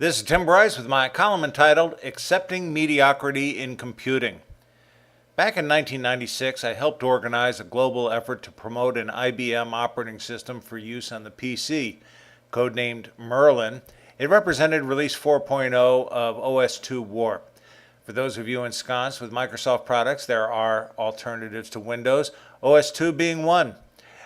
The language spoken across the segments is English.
This is Tim Bryce with my column entitled Accepting Mediocrity in Computing. Back in 1996, I helped organize a global effort to promote an IBM operating system for use on the PC, codenamed Merlin. It represented Release 4.0 of OS/2 Warp. For those of you ensconced with Microsoft products, there are alternatives to Windows, OS/2 being one.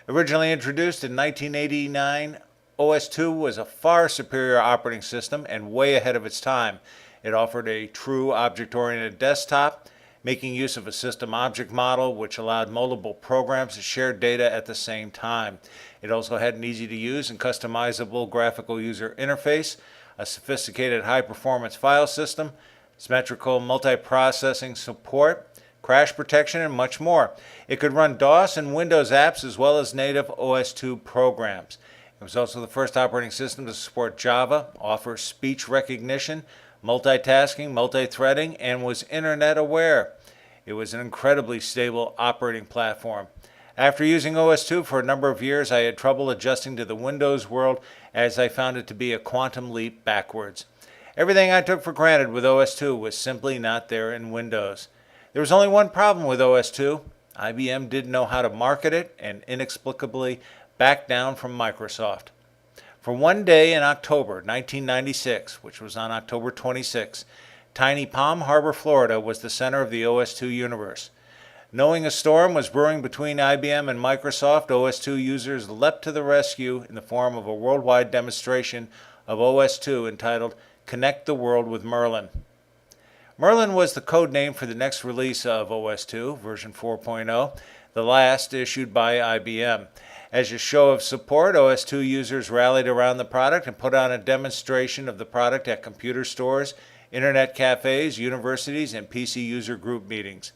Originally introduced in 1989, OS/2 was a far superior operating system and way ahead of its time. It offered a true object-oriented desktop, making use of a system object model which allowed multiple programs to share data at the same time. It also had an easy-to-use and customizable graphical user interface, a sophisticated high-performance file system, symmetrical multiprocessing support, crash protection, and much more. It could run DOS and Windows apps as well as native OS/2 programs. It was also the first operating system to support Java, offer speech recognition, multitasking, multi-threading, and was internet aware. It was an incredibly stable operating platform. After using OS/2 for a number of years, I had trouble adjusting to the Windows world as I found it to be a quantum leap backwards. Everything I took for granted with OS/2 was simply not there in Windows. There was only one problem with OS/2. IBM didn't know how to market it and inexplicably backed down from Microsoft. For one day in October 1996, which was on October 26, tiny Palm Harbor, Florida was the center of the OS/2 universe. Knowing a storm was brewing between IBM and Microsoft, OS/2 users leapt to the rescue in the form of a worldwide demonstration of OS/2 entitled Connect the World with Merlin. Merlin was the code name for the next release of OS/2, version 4.0, the last issued by IBM. As a show of support, OS/2 users rallied around the product and put on a demonstration of the product at computer stores, internet cafes, universities, and PC user group meetings.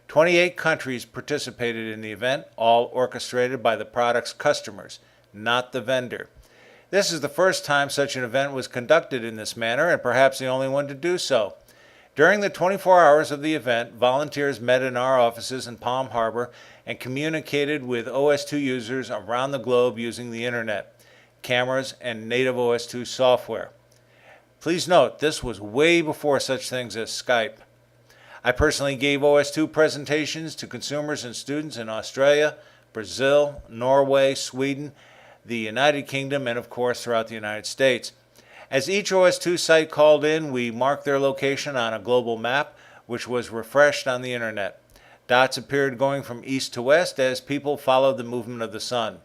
28 countries participated in the event, all orchestrated by the product's customers, not the vendor. This is the first time such an event was conducted in this manner, and perhaps the only one to do so. During the 24 hours of the event, volunteers met in our offices in Palm Harbor and communicated with OS/2 users around the globe using the internet, cameras, and native OS/2 software. Please note, this was way before such things as Skype. I personally gave OS/2 presentations to consumers and students in Australia, Brazil, Norway, Sweden, the United Kingdom, and of course throughout the United States. As each OS/2 site called in, we marked their location on a global map, which was refreshed on the internet. Dots appeared going from east to west as people followed the movement of the sun.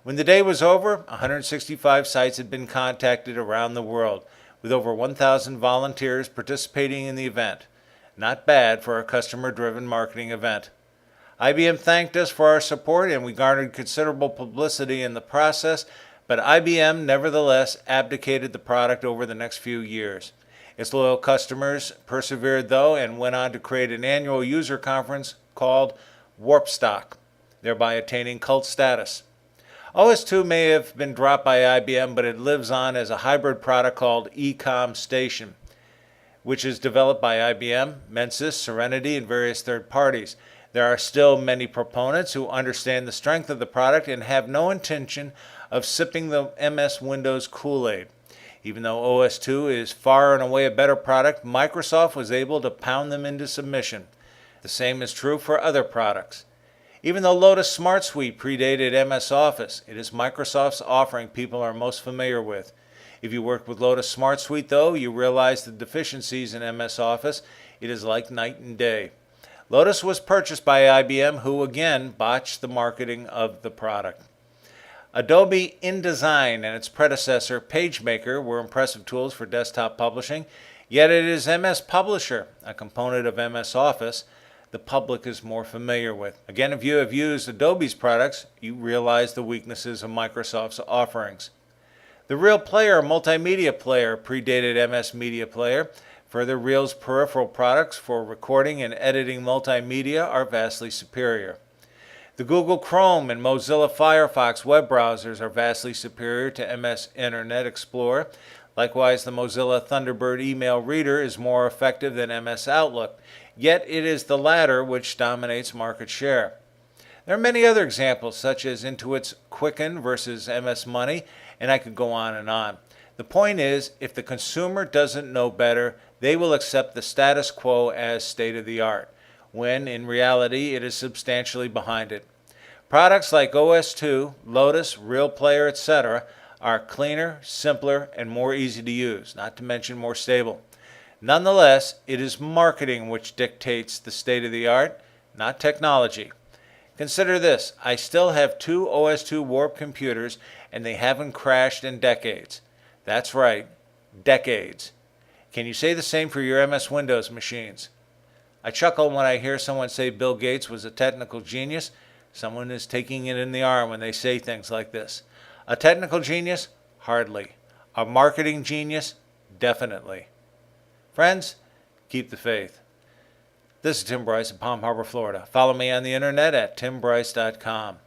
When the day was over, 165 sites had been contacted around the world, with over 1,000 volunteers participating in the event. Not bad for a customer-driven marketing event. IBM thanked us for our support, and we garnered considerable publicity in the process, but IBM nevertheless abdicated the product over the next few years. Its loyal customers persevered, though, and went on to create an annual user conference called Warpstock, thereby attaining cult status. OS/2 may have been dropped by IBM, but it lives on as a hybrid product called Ecom Station, which is developed by IBM, Mensis, Serenity, and various third parties. There are still many proponents who understand the strength of the product and have no intention of sipping the MS Windows Kool-Aid. Even though OS/2 is far and away a better product, Microsoft was able to pound them into submission. The same is true for other products. Even though Lotus Smart Suite predated MS Office, it is Microsoft's offering people are most familiar with. If you worked with Lotus Smart Suite, though, you realize the deficiencies in MS Office. It is like night and day. Lotus was purchased by IBM, who again botched the marketing of the product. Adobe InDesign and its predecessor, PageMaker, were impressive tools for desktop publishing, yet it is MS Publisher, a component of MS Office, the public is more familiar with. Again, if you have used Adobe's products, you realize the weaknesses of Microsoft's offerings. The Real Player multimedia player predated MS Media Player. Further, Real's peripheral products for recording and editing multimedia are vastly superior. The Google Chrome and Mozilla Firefox web browsers are vastly superior to MS Internet Explorer. Likewise, the Mozilla Thunderbird email reader is more effective than MS Outlook, yet it is the latter which dominates market share. There are many other examples, such as Intuit's Quicken versus MS Money, and I could go on and on. The point is, if the consumer doesn't know better, they will accept the status quo as state of the art, when in reality it is substantially behind it. Products like OS2, Lotus, Real Player, etc. are cleaner, simpler, and more easy to use, not to mention more stable. Nonetheless, it is marketing which dictates the state of the art, not technology. Consider this, I still have two OS2 Warp computers and they haven't crashed in decades. That's right, decades. Can you say the same for your MS Windows machines? I chuckle when I hear someone say Bill Gates was a technical genius. Someone is taking it in the arm when they say things like this. A technical genius? Hardly. A marketing genius? Definitely. Friends, keep the faith. This is Tim Bryce in Palm Harbor, Florida. Follow me on the internet at timbryce.com.